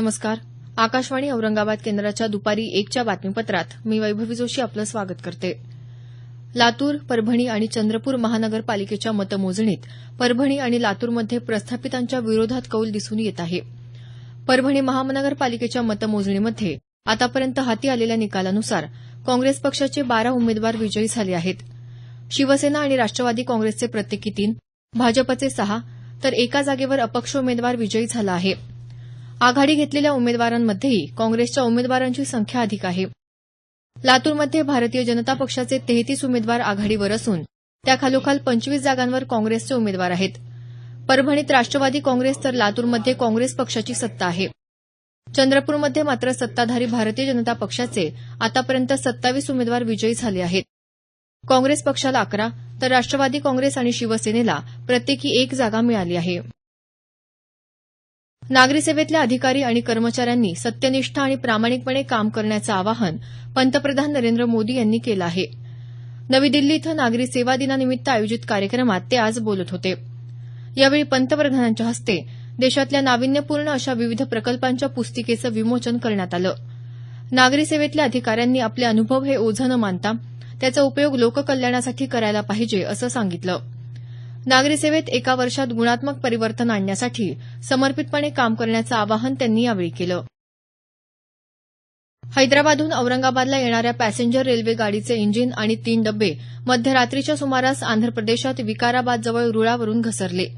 नमस्कार. आकाशवाणी औरंगाबाद केंद्राच्या दुपारी 1च्या बातमीपत्रात मी वैभवी जोशी आपलं स्वागत करते. लातूर, परभणी आणि चंद्रपूर महानगरपालिकेच्या मतमोजणीत परभणी आणि लातूरमध्ये प्रस्थापितांच्या विरोधात कौल दिसून येत आहे. परभणी महानगरपालिकेच्या मतमोजणीमध्ये आतापर्यंत हाती आलेल्या निकालानुसार काँग्रेस पक्षाचे 12 उमेदवार विजयी झाले आहेत. शिवसेना आणि राष्ट्रवादी काँग्रेसचे प्रत्येकी 3, भाजपचे 6 तर एका जागेवर अपक्ष उमेदवार विजयी झाला आहे. आघाडी घेतलेल्या उमेदवारांमध्येही काँग्रेसच्या उमेदवारांची संख्या अधिक आहे. लातूरमध्ये भारतीय जनता पक्षाचे 33 उमेदवार आघाडीवर असून त्याखालोखाल 25 जागांवर काँग्रेसचे उमेदवार आहेत. परभणीत राष्ट्रवादी काँग्रेस तर लातूरमध्ये काँग्रेस पक्षाची सत्ता आहे. चंद्रपूरमध्ये मात्र सत्ताधारी भारतीय जनता पक्षाचे आतापर्यंत 27 उमेदवार विजयी झाले आहेत. काँग्रेस पक्षाला 11 तर राष्ट्रवादी काँग्रेस आणि शिवसेनेला प्रत्येकी 1 जागा मिळाली आहे. नागरी सेवेतल्या अधिकारी आणि कर्मचाऱ्यांनी सत्यनिष्ठ आणि प्रामाणिकपणे काम करण्याचं आवाहन पंतप्रधान नरेंद्र मोदी यांनी केलं आहे. नवी दिल्ली इथं नागरी सेवा दिनानिमित्त आयोजित कार्यक्रमात ते आज बोलत होते. यावेळी पंतप्रधानांच्या हस्ते देशातल्या नाविन्यपूर्ण अशा विविध प्रकल्पांच्या पुस्तिकेचं विमोचन करण्यात आलं. नागरी सेवेतल्या अधिकाऱ्यांनी आपले अनुभव हे ओझं न मानता त्याचा उपयोग लोककल्याणासाठी करायला पाहिजे असं सांगितलं. नागरी सेवेत एका वर्षात गुणात्मक परिवर्तन आणण्यासाठी समर्पितपणे काम करण्याचं आवाहन त्यांनी यावेळी केलं. हैदराबादहून औरंगाबादला येणाऱ्या पॅसेंजर रेल्वे गाडीचे इंजिन आणि 3 डबे मध्यरात्रीच्या सुमारास आंध्र प्रदेशात विकाराबादजवळ रुळावरून घसरले.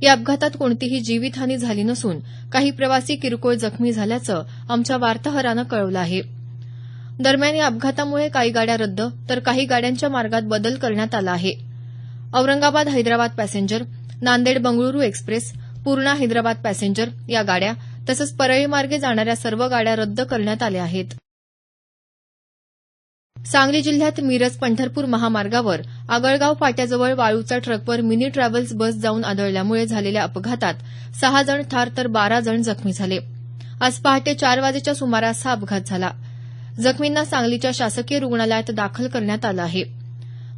या अपघातात कोणतीही जीवितहानी झाली नसून काही प्रवासी किरकोळ जखमी झाल्याचं आमच्या वार्ताहरानं कळवलं आहे. दरम्यान या अपघातामुळे काही गाड्या रद्द तर काही गाड्यांच्या मार्गात बदल करण्यात आला आहे. Aurangabad Hyderabad passenger, Nanded Bengaluru express, Purna Hyderabad passenger या गाड्या तसंच परळी मार्गे जाणाऱ्या सर्व गाड्या रद्द करण्यात आल्या आहेत. सांगली जिल्ह्यात मिरज पंढरपूर महामार्गावर आगळगाव फाट्याजवळ वाळूच्या ट्रकवर मिनी ट्रॅव्हल्स बस जाऊन आदळल्यामुळे झालेल्या अपघातात 6 जण ठार तर 12 जण जखमी झाले. आज पहाटे 4 वाजेच्या सुमारास हा अपघात झाला. जखमींना सांगलीच्या शासकीय रुग्णालयात दाखल करण्यात आलं आहे.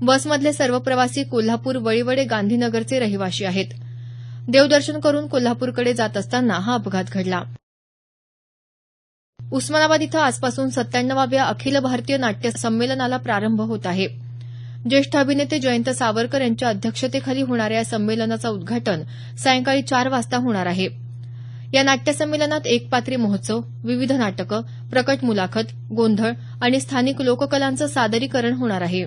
बसमधले सर्व प्रवासी कोल्हापूर वळीवडे गांधीनगरचे रहिवाशी आहेत. देवदर्शन करून कोल्हापूरकडे जात असताना हा अपघात घडला. उस्मानाबाद इथं आजपासून 97व्या अखिल भारतीय नाट्य संमेलनाला प्रारंभ होत आहे. ज्येष्ठ अभिनेते जयंत सावरकर यांच्या अध्यक्षतेखाली होणाऱ्या या संमेलनाचं उद्घाटन सायंकाळी 4 वाजता होणार आहे. या नाट्यसंमेलनात एकपात्री महोत्सव, विविध नाटकं, प्रकट मुलाखत, गोंधळ आणि स्थानिक लोककलांचं सादरीकरण होणार आहे.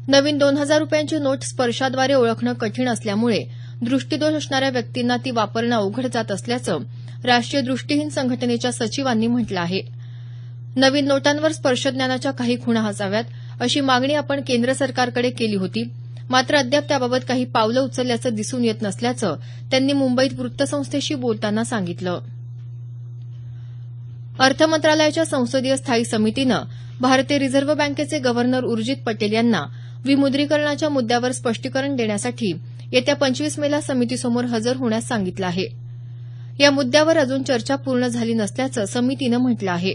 नवीन 2000 रुपयांची नोट स्पर्शाद्वारे ओळखणं कठीण असल्यामुळे दृष्टीदोष असणाऱ्या व्यक्तींना ती वापरणं अवघड जात असल्याचं राष्ट्रीय दृष्टीहीन संघटनेच्या सचिवांनी म्हटलं आहे. नवीन नोटांवर स्पर्शज्ञानाच्या काही खुणा असाव्यात अशी मागणी आपण केंद्र सरकारकडे केली होती, मात्र अद्याप त्याबाबत काही पावलं उचलल्याचं दिसून येत नसल्याचं त्यांनी मुंबईत वृत्तसंस्थेशी बोलताना सांगितलं. अर्थ मंत्रालयाच्या संसदीय स्थायी समितीनं भारतीय रिझर्व्ह बँकेचे गव्हर्नर उर्जित पटेल यांना विमुद्रीकरणाच्या मुद्द्यावर स्पष्टीकरण देण्यासाठी येत्या 25 मेला समितीसमोर हजर होण्यास सांगितलं आहे. या मुद्द्यावर अजून चर्चा पूर्ण झाली नसल्याचं समितीनं म्हटलं आहे.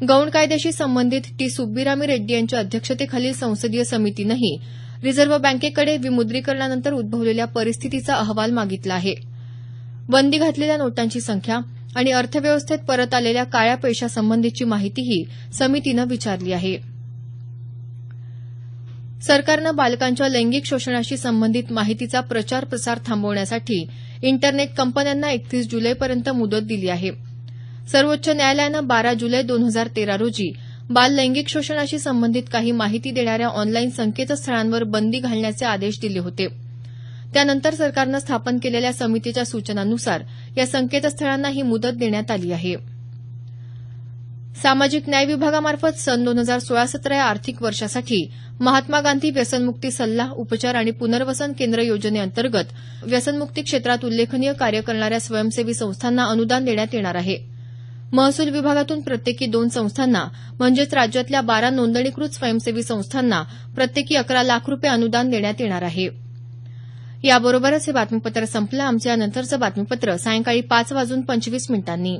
गौण कायद्याशी संबंधित टी सुब्बीरामी रेड्डी यांच्या अध्यक्षतेखालील संसदीय समितीनंही रिझर्व्ह बँकेकडे विमुद्रीकरणानंतर उद्भवलेल्या परिस्थितीचा अहवाल मागितला आहे. बंदी घातलेल्या नोटांची संख्या आणि अर्थव्यवस्थेत परत आलेल्या काळ्या पैशासंबंधीची माहितीही समितीनं विचारली आहे. सरकारनं बालकांच्या लैंगिक शोषणाशी संबंधित माहितीचा प्रचार प्रसार थांबवण्यासाठी इंटरनेट कंपन्यांना 31 जुलैपर्यंत मुदत दिली आहे. सर्वोच्च न्यायालयानं 12 जुलै 2013 रोजी बाल लैंगिक शोषणाशी संबंधित काही माहिती देणाऱ्या ऑनलाईन संकेतस्थळांवर बंदी घालण्याचे आदेश दिले होते. त्यानंतर सरकारनं स्थापन केलेल्या समितीच्या सूचनांनुसार या संकेतस्थळांना ही मुदत देण्यात आली आहे. सामाजिक न्याय विभागामार्फत सन 2016-17 या आर्थिक वर्षासाठी महात्मा गांधी व्यसनमुक्ती सल्ला, उपचार आणि पुनर्वसन केंद्र योजनेअंतर्गत व्यसनमुक्ती क्षेत्रात उल्लेखनीय कार्य करणाऱ्या स्वयंसेवी संस्थांना अनुदान देण्यात येणार आहे. महसूल विभागातून प्रत्येकी 2 संस्थांना म्हणजेच राज्यातल्या 12 नोंदणीकृत स्वयंसेवी संस्थांना प्रत्येकी 11 लाख रुपये अनुदान देण्यात येणार आहे. याबरोबरच हे बातमीपत्र संपलं. आमचं यानंतरचं बातमीपत्र सायंकाळी 5:25 वाजून 25 मिनिटांनी.